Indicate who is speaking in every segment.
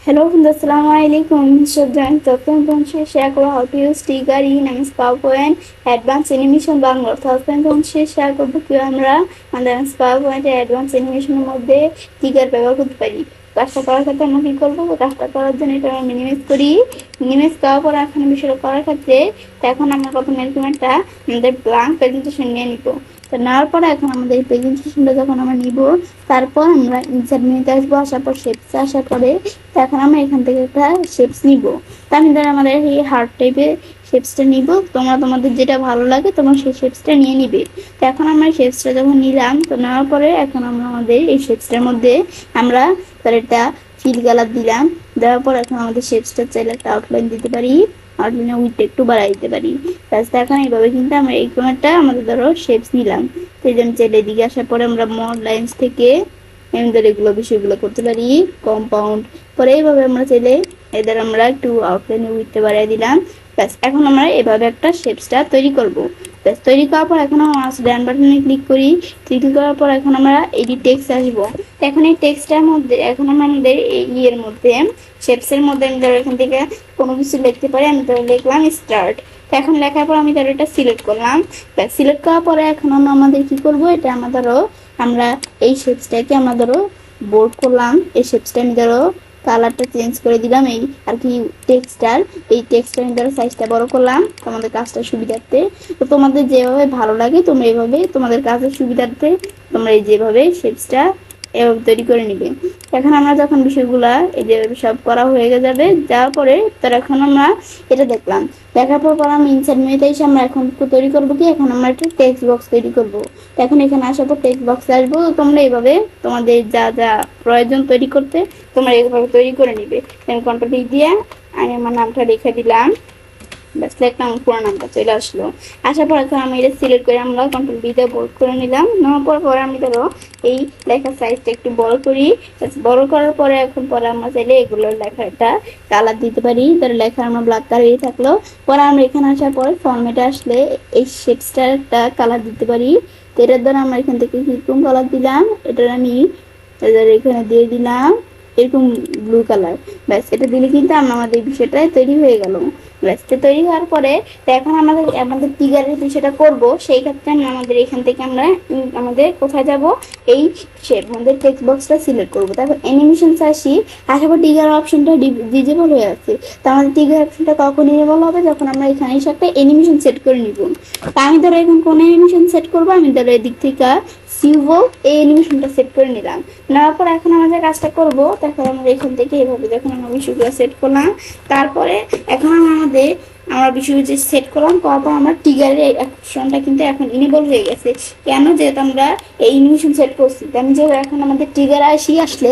Speaker 1: Hello friends, Assalamu alaikum. So join Token Punche share করব how to use Tiger in MS PowerPoint Advanced Animation Bangla. Token Punche share করব কি আমরা আমাদের MS PowerPoint Advanced Animation এর মধ্যে Tiger ব্যবহার করতে পারি। কাজটা করার ক্ষেত্রে আমরা কি করব? কাজটা করার জন্য এটা আমরা মিনিমাইজ করি। মিনিমাইজ করার পর এখন বিষয়টা করার ক্ষেত্রে এখন আমরা প্রথমে এরকম একটা আমাদের ব্ল্যাঙ্ক প্রেজেন্টেশন নিয়ে নিব। তো নেওয়ার পরে এখন আমাদের এই প্রেজেন্টেশনটা যখন আমরা নিব তারপর আমরা ইনসার্ট মেনুতে আসবো, আসার পর শেপসে আসার পরে এখন আমরা এখান থেকে একটা শেপস নিব। তার ভিতরে আমাদের এই হার্ট টাইপের শেপসটা নিব। তোমরা তোমাদের যেটা ভালো লাগে তোমরা সেই শেপসটা নিয়ে নিবে। তো এখন আমরা শেপসটা যখন নিলাম, তো নেওয়ার পরে এখন আমরা আমাদের এই শেপসটার মধ্যে আমরা তার একটা ফিল কালার দিলাম। দেওয়ার পর এখন আমাদের শেপসটা চাইলে একটা আউটলাইন দিতে পারি, আউটলাইনে উইথ একটু বাড়াই দিতে পারি। রাস্তা এখন এইভাবে কিন্তু আমরা এই কোণাটা আমাদের ধরো শেপস নিলাম। সেই জন্য চাইলে এদিকে আসার পরে আমরা মোর লাইন্স থেকে এমদের এগুলো বিষয়গুলো করতে পারি, কম্পাউন্ড পরে এইভাবে আমরা চাইলে এদের আমরা একটু আউটলাইনে উইথটা বাড়িয়ে দিলাম। ব্যাস এখন আমরা এভাবে একটা শেপসটা তৈরি করব। ব্যাস তৈরি করার পর এখন আমরা ডান বাটনে ক্লিক করি। ক্লিক করার পর এখন আমরা এডিট টেক্সট আসবো। এখন এই টেক্সটটার মধ্যে এখন আমরা আমাদের এই ইয়ের মধ্যে শেপসের মধ্যে আমি ধরো এখান থেকে কোনো কিছু লিখতে পারি। আমি ধরো লিখলাম স্টার্ট। এখন লেখার পর আমি ধরো এটা সিলেক্ট করলাম। ব্যাস সিলেক্ট করার পরে এখন আমরা আমাদের কি করব, এটা আমরা ধরো আমরা এই শেপসটাকে আমরা ধরো বোল্ড করলাম। এই শেপসটা আমি ধরো কালারটা চেঞ্জ করে দিলাম। এই আর কি টেক্সটার এই টেক্সটার আমি ধরো সাইজটা বড় করলাম তোমাদের কাজটা সুবিধার্থে। তো তোমাদের যেভাবে ভালো লাগে তোমরা এইভাবে তোমাদের কাজের সুবিধার্থে তোমরা এই যেভাবে শেপসটা এভাবে তৈরি করে নিবে। এখন আমরা যখন বিষয়গুলা এই যে সব করা হয়ে যাবে, যাওয়ার পরে তার এখন আমরা এটা দেখলাম। দেখার পর আমি ইনসার্ট মেনুতে এসে আমরা এখন তৈরি করবো কি, এখন আমরা একটা টেক্সট বক্স তৈরি করবো। এখন এখানে আসার পর টেক্সট বক্সে আসবো। তোমরা এইভাবে তোমাদের যা যা প্রয়োজন তৈরি করতে তোমরা এইভাবে তৈরি করে নিবে। আমি কন্ট্রোল দিয়ে আমি আমার নামটা লিখে দিলাম। ব্যাস লিখলাম, পুরো নামটা চলে আসলো। আসার পর এখন আমি এটা সিলেক্ট করে আমরা কন্ট্রোল বি দিয়ে বোল্ড করে নিলাম। নেওয়ার পরে আমি ধরো এই লেখার সাইজটা একটু বড় করি। বড় করার পরে এখন পরে আমরা চাইলে এগুলোর লেখাটা কালার দিতে পারি। ধরো লেখা আমরা ব্ল্যাক কালারই থাকলো। পরে আমরা এখানে আসার পরে ফরম্যাটে আসলে এই শেপসটার একটা কালার দিতে পারি। তো এটার দ্বারা আমরা এখান থেকে কিরকম কালার দিলাম, এটার আমি এখানে দিয়ে দিলাম এরকম ব্লু কালার। ব্যাস এটা দিলে কিন্তু আমাদের বিষয়টা তৈরি হয়ে গেল। ব্যাস তৈরি হওয়ার পরে এখন আমাদের টিগারের বিষয়টা করব। সেই ক্ষেত্রে আমাদের এখান থেকে আমরা আমাদের কোথায় যাব, এই আমাদের টেক্সট বক্সটা সিলেক্ট করব। তারপর অ্যানিমেশন আসি। আসার পর টিগার অপশনটা ডিজেবল হয়ে আছে। তো আমাদের টিগার অপশনটা কখন ইনেবল হবে, যখন আমরা এখানে এসে একটা অ্যানিমেশন সেট করে নিব। তা আমি ধরো এখন কোন অ্যানিমেশন সেট করবো, আমি ধরো এদিক থেকে সিউভো এই অ্যানিমেশনটা সেট করে নিলাম। নেওয়ার পর এখন আমাদের কাজটা করব। তারপর আমরা এখান থেকে এইভাবে যখন আমরা বিষয়গুলো সেট করলাম, তারপরে এখন আমরা বিষয় যে সেট করলাম করার পর আমার টিগারের অপশনটা কিন্তু এখন ইনেবল হয়ে গেছে। কেন, যেহেতু আমরা এই অ্যানিমেশন সেট করছি। আমি যে এখন আমাদের টিগার আসলে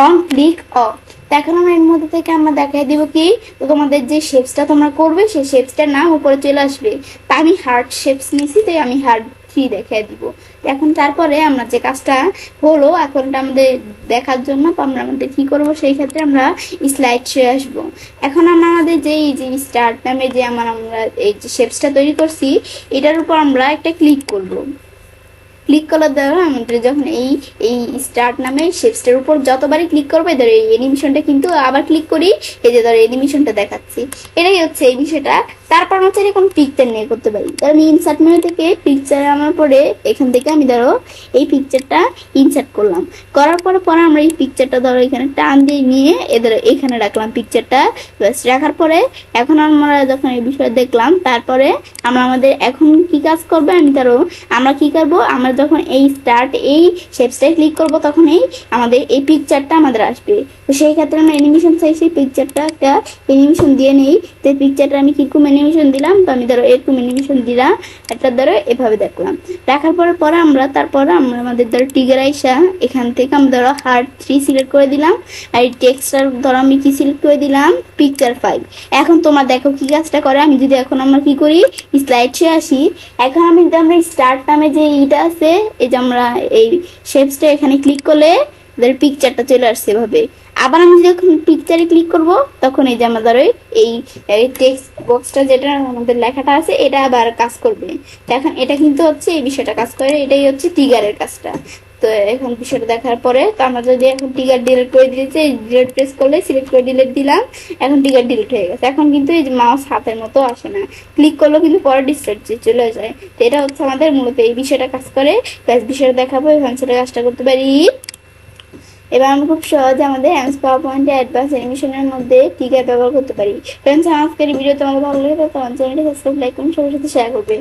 Speaker 1: অন ক্লিক অফ। এখন আমরা এর মধ্যে থেকে আমরা দেখাই দিব কি, তো তোমাদের যে শেপসটা তোমরা করবে সেই শেপসটার নাম উপরে চলে আসবে। তা আমি হার্ট শেপস নিছি, তাই আমি হার্ট 3 দেখাই দিব। এখন তারপরে আমরা যে কাজটা হলো এখন আমাদের দেখার জন্য আমরা আমাদের কি করব, সেই ক্ষেত্রে আমরা স্লাইড শো আসবো। এখন আমরা আমাদের যে স্টার্ট নামে যে আমরা এই যে শেপসটা তৈরি করছি এটার উপর আমরা একটা ক্লিক করব। ক্লিক করার দ্বারা আমাদের যখন এই এই স্টার্ট নামে শেপসটার উপর যতবারই ক্লিক করবে, ধরো এই অ্যানিমেশনটা কিন্তু আবার ক্লিক করি, এই যে ধরো অ্যানিমেশনটা দেখাচ্ছি। এটাই হচ্ছে এই বিষয়টা। তারপর আমরা চাইলে কোনো পিকচার নিয়ে করতে পারি। ধরো আমি ইনসার্ট মেনু থেকে পিকচার আনার পরে এখান থেকে আমি ধরো এই পিকচারটা ইনসার্ট করলাম। করার পরে আমরা এই পিকচারটা ধরো এখানে টান দিয়ে নিয়ে এদের এখানে রাখলাম পিকচারটা। ব্যাস রাখার পরে এখন আমরা যখন এই বিষয় দেখলাম, তারপরে আমরা আমাদের এখন কি কাজ করবে, আমি ধরো আমরা কি করবো, আমরা যখন এই স্টার্ট এই শেপসটায় ক্লিক করব তখন আমাদের এই পিকচারটা আমাদের আসবে। তো সেই ক্ষেত্রে আমরা অ্যানিমেশন চাই, সেই পিকচারটা একটা অ্যানিমেশন দিয়ে নেই। তো পিকচারটা আমি কিরকম অ্যানিমেশন দিলাম, তো আমি ধরো এরকম অ্যানিমেশন দিলাম, একটা ধরো এভাবে দেখলাম। রাখার পরে আমরা আমাদের ধরো টিগার আইসা এখান থেকে আমি ধরো হার্ট 3 সিলেক্ট করে দিলাম। আর এই টেক্সটার ধরো আমি কি সিলেক্ট করে দিলাম, পিকচার 5। এখন তোমরা দেখো কি কাজটা করে। আমি যদি এখন আমরা কি করি, স্লাইড শো আসি। এখন আমি যদি আমরা স্টার্ট নামে যে এটা আছে, এই যে আমরা এই শেপসটা এখানে ক্লিক করলে পিকচারটা চলে আসছে এভাবে। আবার আমি যখন পিকচারে ক্লিক করব তখন এই যে আমাদের এই টেক্সট বক্সটা যেটা আমাদের লেখাটা আছে এটা আবার কাজ করবে। এখন এটা কিন্তু হচ্ছে এই বিষয়টা কাজ করে, এটাই হচ্ছে টিগারের কাজটা। তো এখন বিষয়টা দেখার পরে তো আমরা যদি এখন টিকার ডিলিট করে দিয়েছি, ডিলিট প্রেস করলে সিলেক্ট করে ডিলিট দিলাম, এখন টিকার ডিলিট হয়ে গেছে। এখন কিন্তু এই যে মাউস হাতের মতো আসে না, ক্লিক করলেও কিন্তু পরে ডিস্ট্রাক্ট চলে যায়। তো এটা হচ্ছে আমাদের মূলত এই বিষয়টা কাজ করে। প্লাস বিষয়টা দেখাবো এখান থেকে কাজটা করতে পারি। এবার আমরা খুব সহজে আমাদের এমএস পাওয়ার পয়েন্টে অ্যাডভান্স অ্যানিমেশনের মধ্যে টিকার ব্যবহার করতে পারি। ফ্রেন্ডস, আজকের ভিডিও তোমাদের ভালো লাগে তো আমার চ্যানেলটি সাবস্ক্রাইব, লাইক করুন, সবার সাথে শেয়ার করবে।